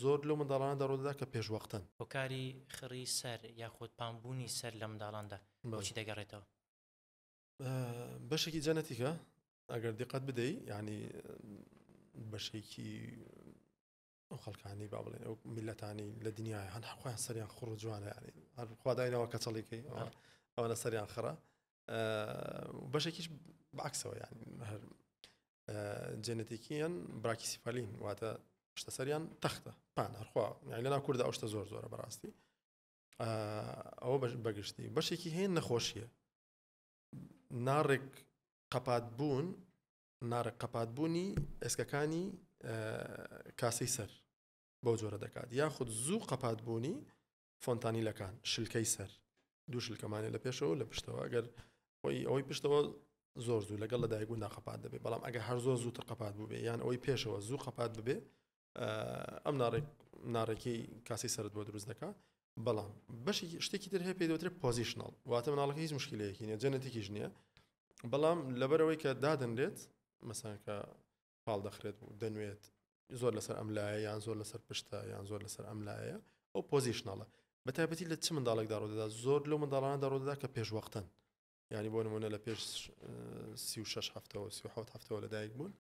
زۆر لەو منداڵانەدا ڕوودەدا کە پێشوەختن هۆکاری خڕی سەر یاخود پامبوونی سەر لە منداڵاندا بۆچی دەگەڕێتەوە بەشێکی جەنەتیکە ئەگەر دقت بدەیت یعنی بەشێکی ئەو خەڵکانی با بڵێن ئەو میلەتانی لە دنیای هەن خۆیان سەریان خوڕ و جوانە یعنی هەر خواداینەوە کەچەڵیکەی ئەوەنە سەریان خڕە بەشێکیش بەعکسەوە یعنی هەر جێنێتیکیان براکیسیفالین واتە شتە سەریان تەختە پان هەرخوا یعنی لەناو کووردا ئەو شتە زۆر زۆرە بەڕاستی ئەوە بەگشتی بەشێکی هەیە نەخۆشیە ناڕێک قەپات بوون ناڕێک قەپات بوونی ئێسکەکانی کاسەی سەر بۆ جۆرە دەکات یاخود زوو قەپات بوونی فۆنتانیلەکان شلکەی سەر دوو شلکەمانی لە پێشەوە لە پشتەوە ئەگەر ئەوەی پشتەوە زۆر زوو لەگەڵ لە دایکبووندا قەپات دەبێت بەڵام ئەگەر هەر زۆر زووتر قەپات بوو بێ یان ئەوەی پێشەوە زوو قەپات ببێ ئەم ناڕێکی کاسی سرت بۆ دروست دەکات بەڵام بەشی شتێکی تر هەیە پێی دەوترێت پۆزیشنەڵ واتە مناڵەکە هیچ مشکلەیەکی نییە جەنێتیکیش نییە بەڵام لەبەرەوەی کە دادەنرێت مەسەڵەن کە پاڵ دەخرێت و دەنوێت زۆر لەسەر ئەم لایە یان زۆر لەسەر پشتە یان زۆر لەسەر ئەم لایە ئەو پۆزیشنەڵە بەتایبەتی لە چ منداڵێکدا ڕوودەدا زۆر لەو منداڵانەدا ڕوودەدا کە پێشوەختن یعنی بۆ نمونە لە پێش 36 هەفتەوە 37 هەفتەوە لەدایک بوون